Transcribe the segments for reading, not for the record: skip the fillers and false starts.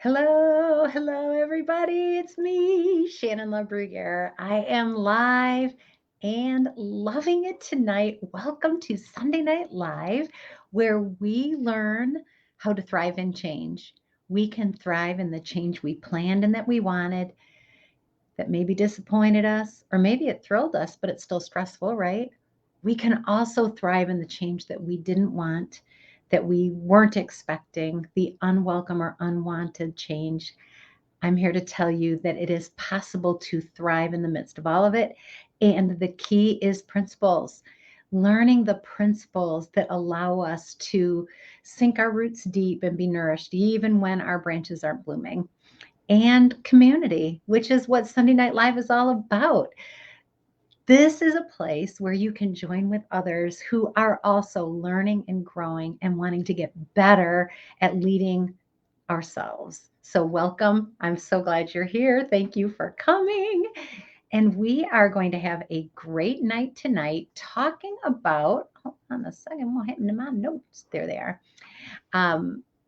Hello, everybody. It's me, Shannon LaBruyere. I am live and loving it tonight. Welcome to Sunday Night Live, where we learn how to thrive in change. We can thrive in the change we planned and that we wanted, that maybe disappointed us, or maybe it thrilled us, but it's still stressful, right? We can also thrive in the change that we didn't want, that we weren't expecting, the unwelcome or unwanted change. I'm here to tell you that it is possible to thrive in the midst of all of it. And the key is principles. Learning the principles that allow us to sink our roots deep and be nourished, even when our branches aren't blooming. And community, which is what Sunday Night Live is all about. This is a place where you can join with others who are also learning and growing and wanting to get better at leading ourselves. So, welcome. I'm so glad you're here. Thank you for coming. And we are going to have a great night tonight talking about, hold on a second, I'm hitting my notes. There they are.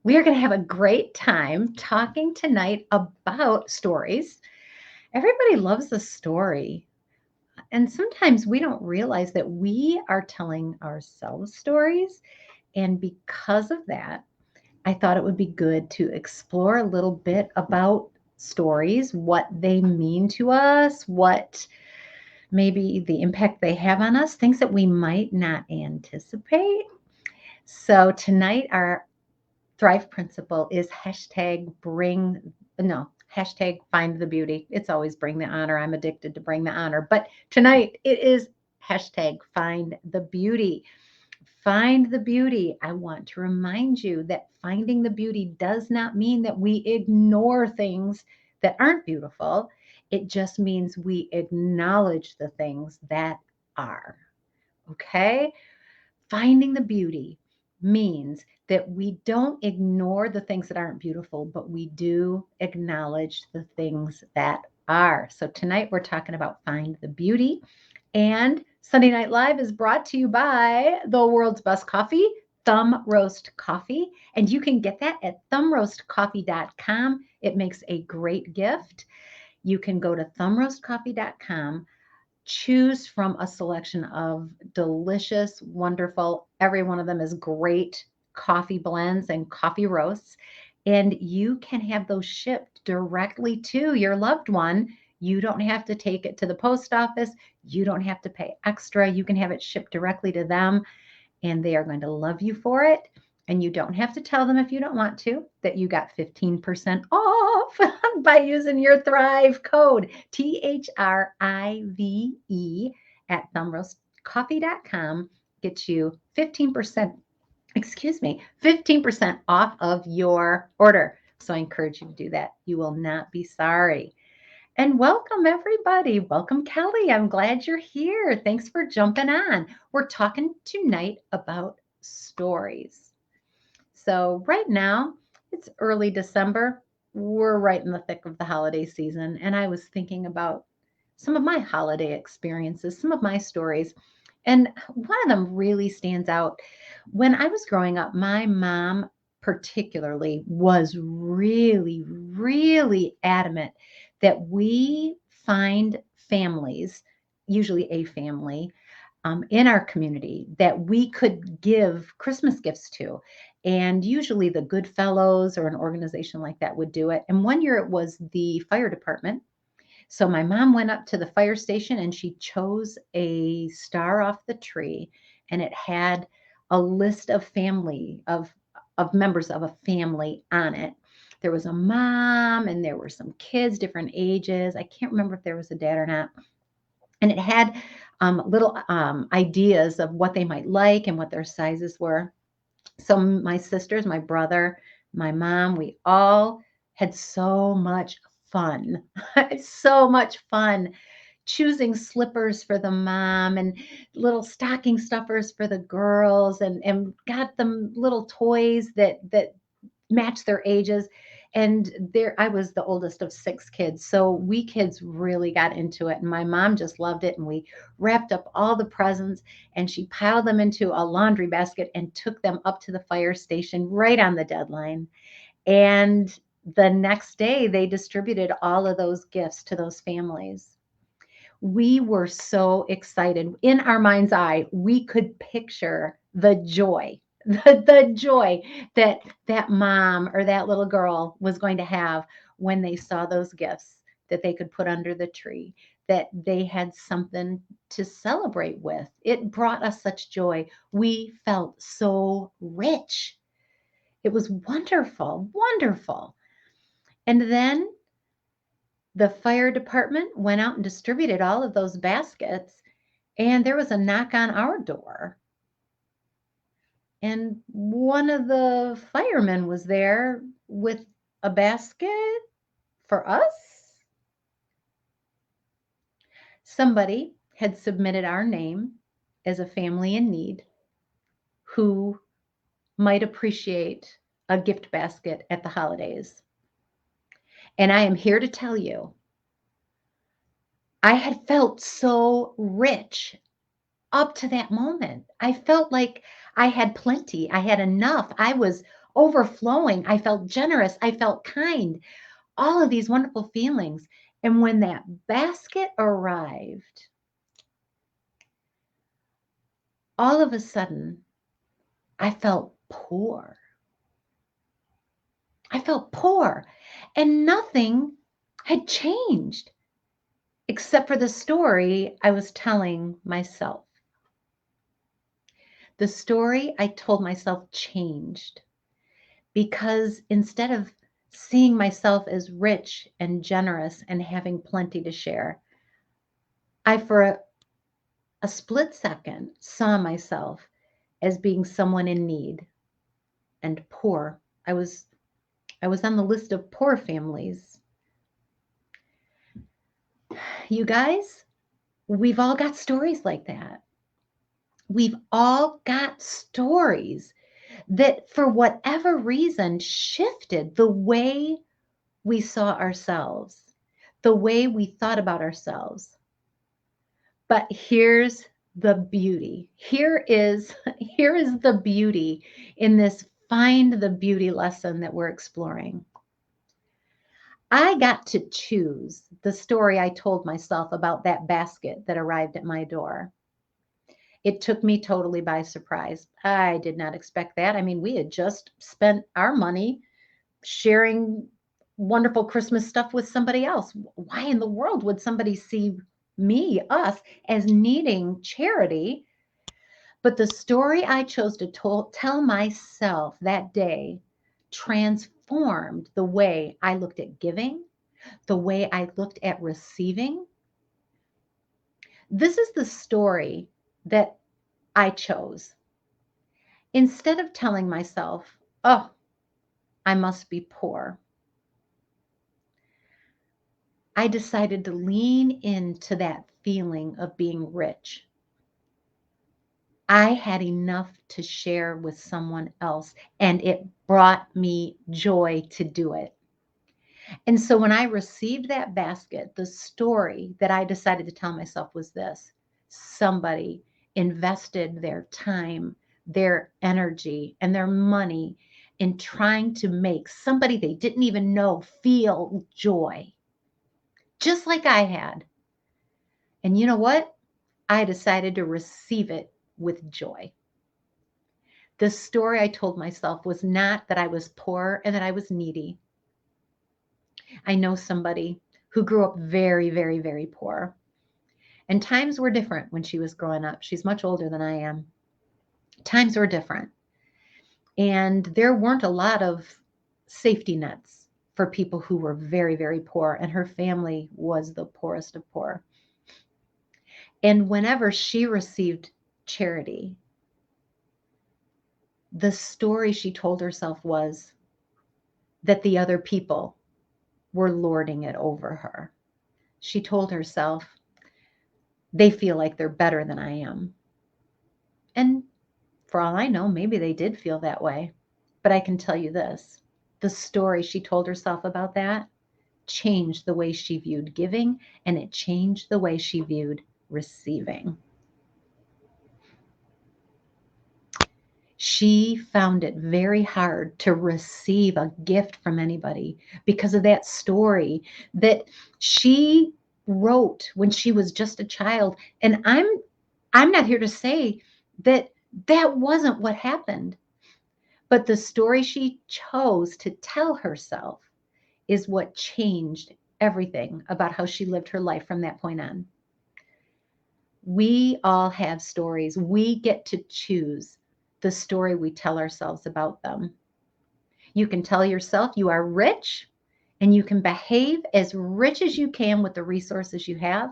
We are going to have a great time talking tonight about stories. Everybody loves a story. And sometimes we don't realize that we are telling ourselves stories. And because of that, I thought it would be good to explore a little bit about stories, what they mean to us, what maybe the impact they have on us, things that we might not anticipate. So tonight, our Thrive principle is hashtag find the beauty. It's always bring the honor. I'm addicted to bring the honor. But tonight it is hashtag find the beauty. Find the beauty. I want to remind you that finding the beauty does not mean that we ignore things that aren't beautiful. It just means we acknowledge the things that are. Okay? Finding the beauty means that we don't ignore the things that aren't beautiful, but we do acknowledge the things that are. So tonight we're talking about find the beauty. And Sunday Night Live is brought to you by the world's best coffee, Thumb Roast Coffee. And you can get that at thumbroastcoffee.com. It makes a great gift. You can go to thumbroastcoffee.com, choose from a selection of delicious, wonderful, every one of them is great coffee blends and coffee roasts. And you can have those shipped directly to your loved one. You don't have to take it to the post office. You don't have to pay extra. You can have it shipped directly to them, and they are going to love you for it. And you don't have to tell them if you don't want to that you got 15% off by using your Thrive code, THRIVE, at thumbroastcoffee.com. Get you 15% off of your order. So I encourage you to do that. You will not be sorry. And welcome, everybody. Welcome, Kelly. I'm glad you're here. Thanks for jumping on. We're talking tonight about stories. So, right now, it's early December. We're right in the thick of the holiday season. And I was thinking about some of my holiday experiences, some of my stories. And one of them really stands out. When I was growing up, my mom, particularly, was really, really adamant that we find families, usually a family, in our community that we could give Christmas gifts to. And usually the Goodfellows or an organization like that would do it. And one year it was the fire department. So my mom went up to the fire station and she chose a star off the tree, and it had a list of members of a family on it. There was a mom and there were some kids, different ages. I can't remember if there was a dad or not. And it had little ideas of what they might like and what their sizes were. So my sisters, my brother, my mom, we all had so much fun. So much fun choosing slippers for the mom and little stocking stuffers for the girls, and got them little toys that match their ages. And there I was the oldest of six kids. So we kids really got into it. And my mom just loved it. And we wrapped up all the presents and she piled them into a laundry basket and took them up to the fire station right on the deadline. And the next day, they distributed all of those gifts to those families. We were so excited. In our mind's eye, we could picture the joy, the joy that that mom or that little girl was going to have when they saw those gifts that they could put under the tree, that they had something to celebrate with. It brought us such joy. We felt so rich. It was wonderful, wonderful. And then the fire department went out and distributed all of those baskets, and there was a knock on our door. And one of the firemen was there with a basket for us. Somebody had submitted our name as a family in need who might appreciate a gift basket at the holidays. And I am here to tell you, I had felt so rich up to that moment. I felt like I had plenty, I had enough, I was overflowing, I felt generous, I felt kind, all of these wonderful feelings. And when that basket arrived, all of a sudden, I felt poor. I felt poor, and nothing had changed except for the story I was telling myself. The story I told myself changed because instead of seeing myself as rich and generous and having plenty to share, I, for a split second, saw myself as being someone in need and poor. I was on the list of poor families. You guys, we've all got stories like that. We've all got stories that, for whatever reason, shifted the way we saw ourselves, the way we thought about ourselves. But here's the beauty. Here is the beauty in this find the beauty lesson that we're exploring. I got to choose the story I told myself about that basket that arrived at my door. It took me totally by surprise. I did not expect that. I mean, we had just spent our money sharing wonderful Christmas stuff with somebody else. Why in the world would somebody see us, as needing charity? But the story I chose to tell myself that day transformed the way I looked at giving, the way I looked at receiving. This is the story that I chose. Instead of telling myself, oh, I must be poor, I decided to lean into that feeling of being rich. I had enough to share with someone else, and it brought me joy to do it. And so when I received that basket, the story that I decided to tell myself was this: somebody invested their time, their energy, and their money in trying to make somebody they didn't even know feel joy, just like I had. And you know what? I decided to receive it with joy. The story I told myself was not that I was poor and that I was needy. I know somebody who grew up very, very, very poor. And times were different when she was growing up. She's much older than I am. Times were different. And there weren't a lot of safety nets for people who were very, very poor. And her family was the poorest of poor. And whenever she received charity, the story she told herself was that the other people were lording it over her. She told herself, they feel like they're better than I am. And for all I know, maybe they did feel that way. But I can tell you this: the story she told herself about that changed the way she viewed giving, and it changed the way she viewed receiving. She found it very hard to receive a gift from anybody because of that story that she wrote when she was just a child. And I'm not here to say that that wasn't what happened, but the story she chose to tell herself is what changed everything about how she lived her life from that point on. We all have stories. We get to choose the story we tell ourselves about them. You can tell yourself you are rich and you can behave as rich as you can with the resources you have.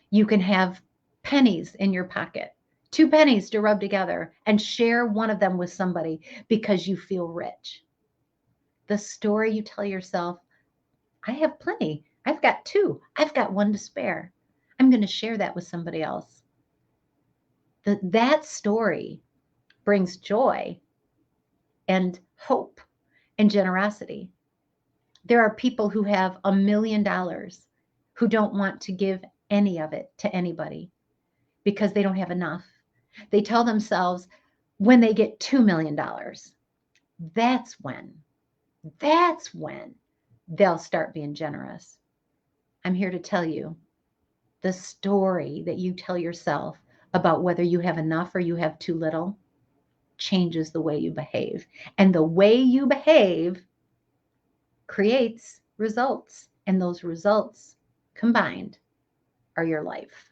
You can have pennies in your pocket, two pennies to rub together and share one of them with somebody because you feel rich. The story you tell yourself, I have plenty. I've got two. I've got one to spare. I'm going to share that with somebody else. That story brings joy and hope and generosity. There are people who have $1 million who don't want to give any of it to anybody because they don't have enough. They tell themselves when they get $2 million, that's when, that's when they'll start being generous. I'm here to tell you the story that you tell yourself about whether you have enough or you have too little changes the way you behave. And the way you behave creates results. And those results combined are your life.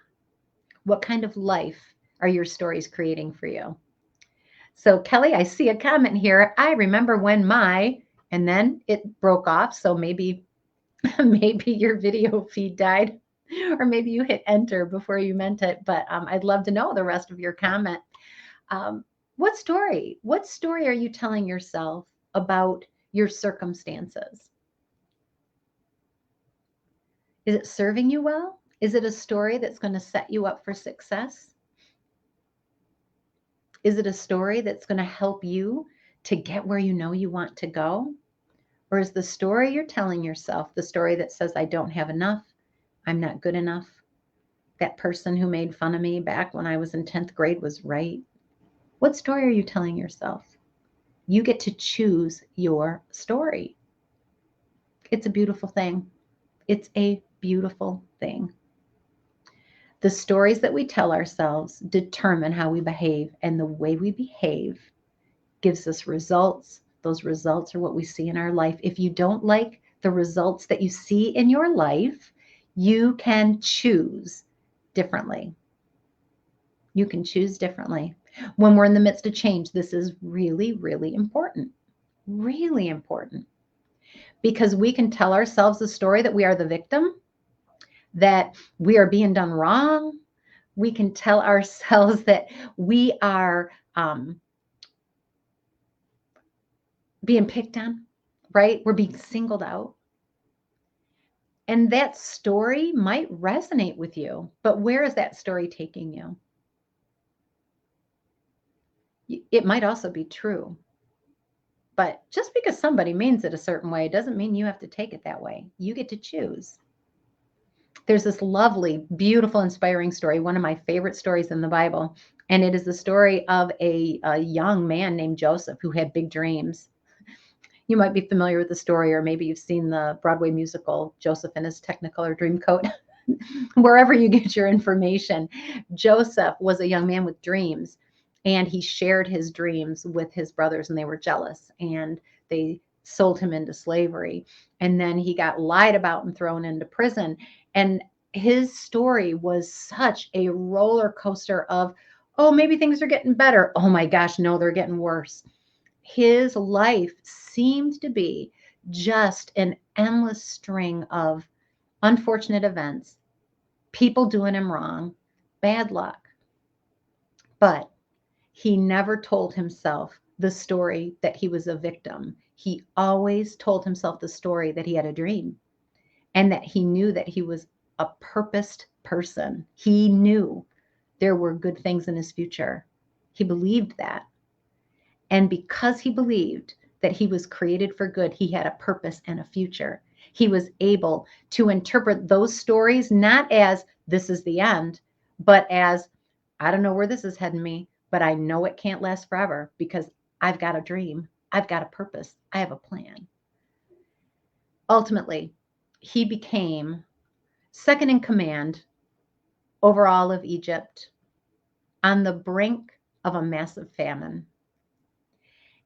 What kind of life are your stories creating for you? So, Kelly, I see a comment here. I remember when and then it broke off. So maybe, maybe your video feed died, or maybe you hit enter before you meant it. But I'd love to know the rest of your comment. What story? What story are you telling yourself about your circumstances? Is it serving you well? Is it a story that's going to set you up for success? Is it a story that's going to help you to get where you know you want to go? Or is the story you're telling yourself the story that says, I don't have enough, I'm not good enough, that person who made fun of me back when I was in 10th grade was right? What story are you telling yourself? You get to choose your story. It's a beautiful thing. It's a beautiful thing. The stories that we tell ourselves determine how we behave, and the way we behave gives us results. Those results are what we see in our life. If you don't like the results that you see in your life, you can choose differently. You can choose differently. When we're in the midst of change, this is really, really important. Really important. Because we can tell ourselves the story that we are the victim, that we are being done wrong. We can tell ourselves that we are being picked on, right? We're being singled out. And that story might resonate with you, but where is that story taking you? It might also be true. But just because somebody means it a certain way doesn't mean you have to take it that way. You get to choose. There's this lovely, beautiful, inspiring story, one of my favorite stories in the Bible. And it is the story of a young man named Joseph who had big dreams. You might be familiar with the story, or maybe you've seen the Broadway musical, Joseph and His Technicolor Dreamcoat. Wherever you get your information, Joseph was a young man with dreams, and he shared his dreams with his brothers, and they were jealous, and they sold him into slavery. And then he got lied about and thrown into prison. And his story was such a roller coaster of, oh, maybe things are getting better. Oh my gosh, no, they're getting worse. His life seemed to be just an endless string of unfortunate events, people doing him wrong, bad luck. But he never told himself the story that he was a victim. He always told himself the story that he had a dream and that he knew that he was a purposed person. He knew there were good things in his future. He believed that. And because he believed that he was created for good, he had a purpose and a future. He was able to interpret those stories not as this is the end, but as I don't know where this is heading me, but I know it can't last forever because I've got a dream. I've got a purpose. I have a plan. Ultimately, he became second in command over all of Egypt on the brink of a massive famine.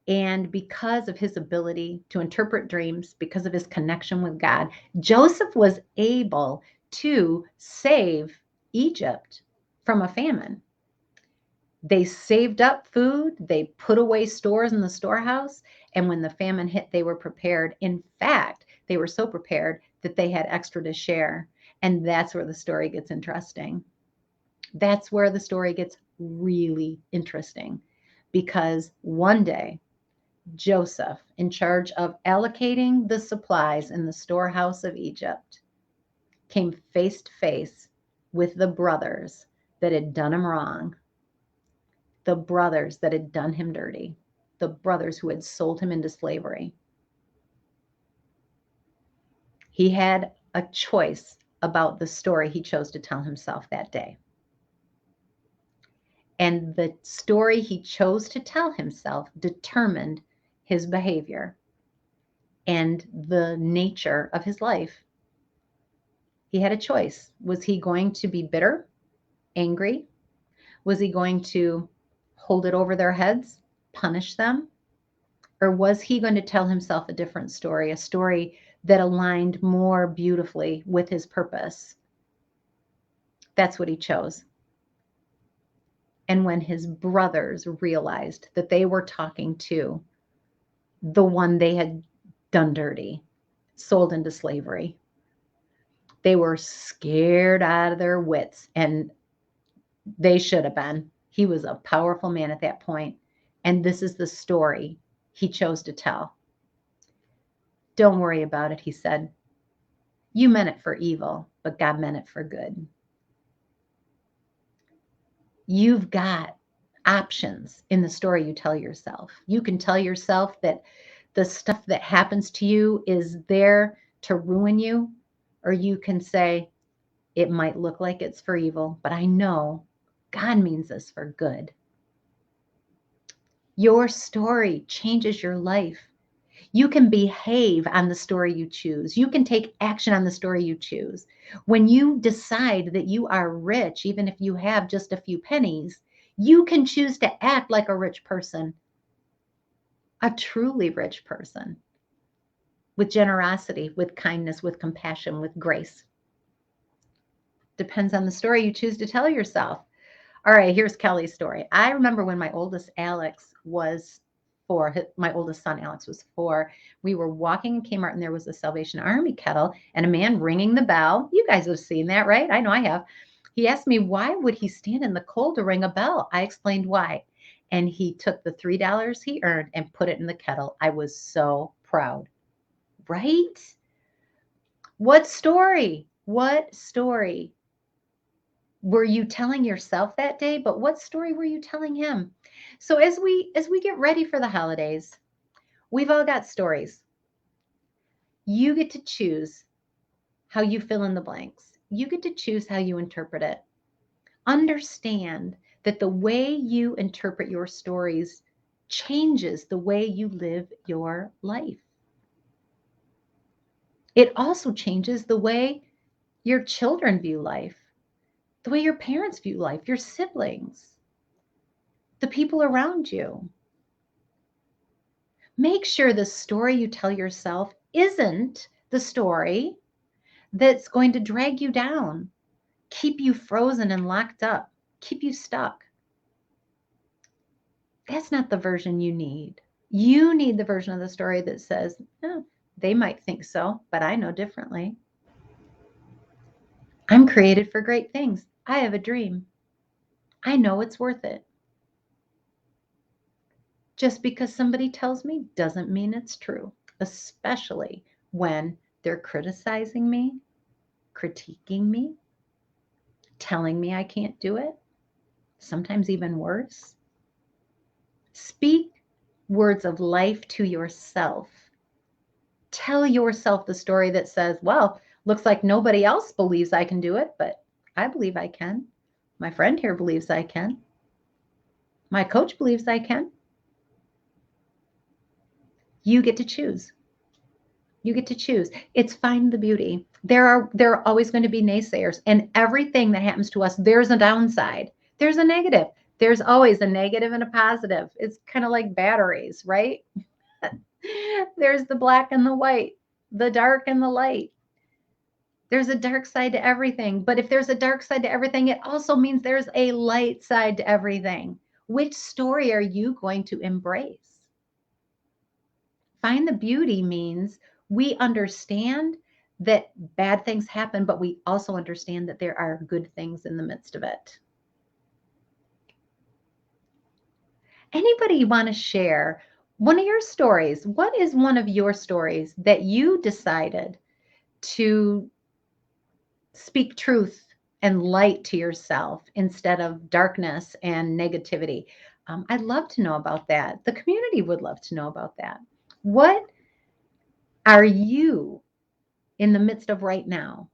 And because of his ability to interpret dreams, because of his connection with God, Joseph was able to save Egypt from a famine. They saved up food, they put away stores in the storehouse, and when the famine hit, they were prepared. In fact, they were so prepared that they had extra to share. And that's where the story gets interesting. That's where the story gets really interesting because one day, Joseph, in charge of allocating the supplies in the storehouse of Egypt, came face to face with the brothers that had done him wrong, the brothers that had done him dirty, the brothers who had sold him into slavery. He had a choice about the story he chose to tell himself that day. And the story he chose to tell himself determined his behavior and the nature of his life. He had a choice. Was he going to be bitter, angry? Was he going to hold it over their heads, punish them? Or was he going to tell himself a different story, a story that aligned more beautifully with his purpose? That's what he chose. And when his brothers realized that they were talking to the one they had done dirty, sold into slavery, they were scared out of their wits, and they should have been. He was a powerful man at that point, and this is the story he chose to tell. Don't worry about it, he said. You meant it for evil, but God meant it for good. You've got options in the story you tell yourself. You can tell yourself that the stuff that happens to you is there to ruin you, or you can say, it might look like it's for evil, but I know God means this for good. Your story changes your life. You can behave on the story you choose. You can take action on the story you choose. When you decide that you are rich, even if you have just a few pennies, you can choose to act like a rich person, a truly rich person, with generosity, with kindness, with compassion, with grace. Depends on the story you choose to tell yourself. All right, here's Kelly's story. I remember when my oldest Alex was 4, my oldest son Alex was 4. We were walking in Kmart and there was a Salvation Army kettle and a man ringing the bell. You guys have seen that, right? I know I have. He asked me, why would he stand in the cold to ring a bell? I explained why. And he took the $3 he earned and put it in the kettle. I was so proud. Right? What story? What story were you telling yourself that day? But what story were you telling him? So as we get ready for the holidays, we've all got stories. You get to choose how you fill in the blanks. You get to choose how you interpret it. Understand that the way you interpret your stories changes the way you live your life. It also changes the way your children view life, the way your parents view life, your siblings, the people around you. Make sure the story you tell yourself isn't the story that's going to drag you down, keep you frozen and locked up, keep you stuck. That's not the version you need. You need the version of the story that says, oh, they might think so, but I know differently. I'm created for great things. I have a dream. I know it's worth it. Just because somebody tells me doesn't mean it's true, especially when they're criticizing me, critiquing me, telling me I can't do it, sometimes even worse. Speak words of life to yourself. Tell yourself the story that says, well, looks like nobody else believes I can do it, but I believe I can. My friend here believes I can. My coach believes I can. You get to choose. You get to choose. It's find the beauty. There are always going to be naysayers, and everything that happens to us, there's a downside. There's a negative. There's always a negative and a positive. It's kind of like batteries, right? There's the black and the white, the dark and the light. There's a dark side to everything. But if there's a dark side to everything, it also means there's a light side to everything. Which story are you going to embrace? Find the beauty means we understand that bad things happen, but we also understand that there are good things in the midst of it. Anybody want to share one of your stories? What is one of your stories that you decided to speak truth and light to yourself instead of darkness and negativity? I'd love to know about that. The community would love to know about that. What are you in the midst of right now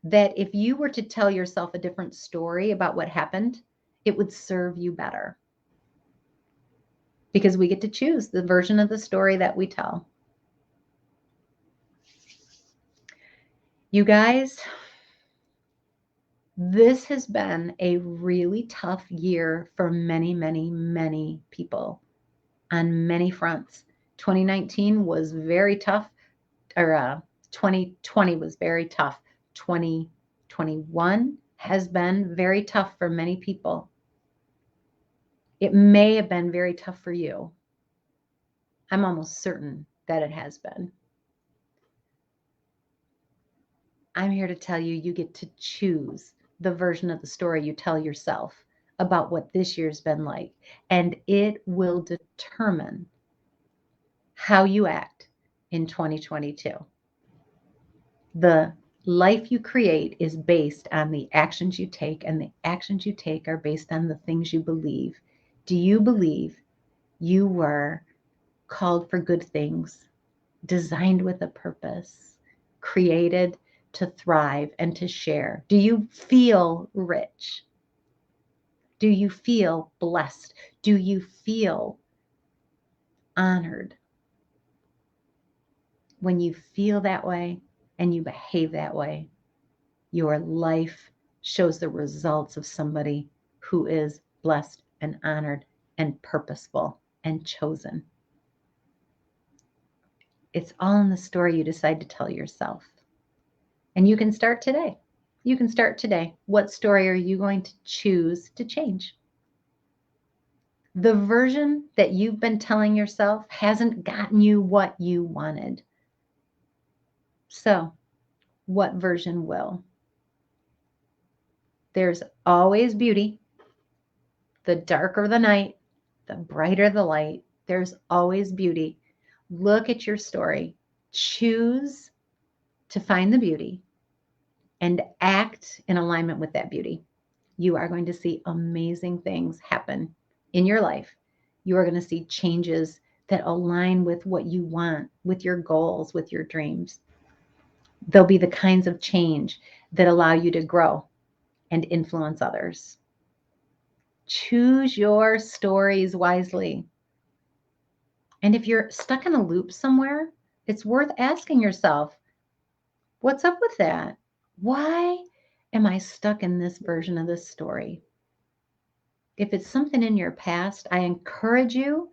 that if you were to tell yourself a different story about what happened, it would serve you better? Because we get to choose the version of the story that we tell. You guys, this has been a really tough year for many, many, many people on many fronts. 2019 was very tough, or 2020 was very tough. 2021 has been very tough for many people. It may have been very tough for you. I'm almost certain that it has been. I'm here to tell you, you get to choose the version of the story you tell yourself about what this year's been like, and it will determine how you act in 2022. The life you create is based on the actions you take, and the actions you take are based on the things you believe. Do you believe you were called for good things, designed with a purpose, created to thrive and to share? Do you feel rich? Do you feel blessed? Do you feel honored? When you feel that way and you behave that way, your life shows the results of somebody who is blessed and honored and purposeful and chosen. It's all in the story you decide to tell yourself. And you can start today. You can start today. What story are you going to choose to change? The version that you've been telling yourself hasn't gotten you what you wanted. So, what version will? There's always beauty. The darker the night, the brighter the light. There's always beauty. Look at your story. Choose to find the beauty and act in alignment with that beauty. You are going to see amazing things happen in your life. You are going to see changes that align with what you want, with your goals, with your dreams. They'll be the kinds of change that allow you to grow and influence others. Choose your stories wisely. And if you're stuck in a loop somewhere, it's worth asking yourself, what's up with that? Why am I stuck in this version of this story? If it's something in your past, I encourage you,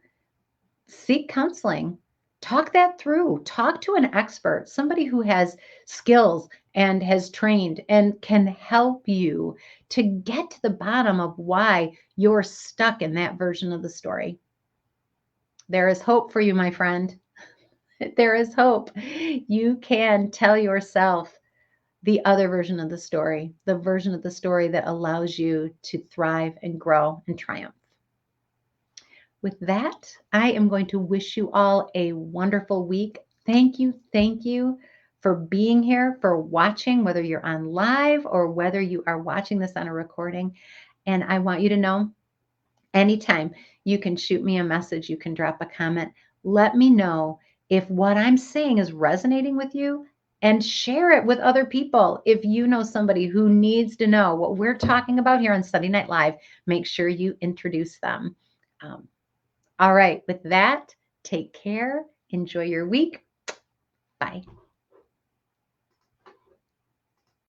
seek counseling. Talk that through. Talk to an expert, somebody who has skills and has trained and can help you to get to the bottom of why you're stuck in that version of the story. There is hope for you, my friend. There is hope. You can tell yourself the other version of the story, the version of the story that allows you to thrive and grow and triumph. With that, I am going to wish you all a wonderful week. Thank you for being here, for watching, whether you're on live or whether you are watching this on a recording. And I want you to know anytime you can shoot me a message, you can drop a comment. Let me know if what I'm saying is resonating with you. and share it with other people. If you know somebody who needs to know what we're talking about here on Sunday Night Live, make sure you introduce them. Um, all right, with that, take care. Enjoy your week. Bye.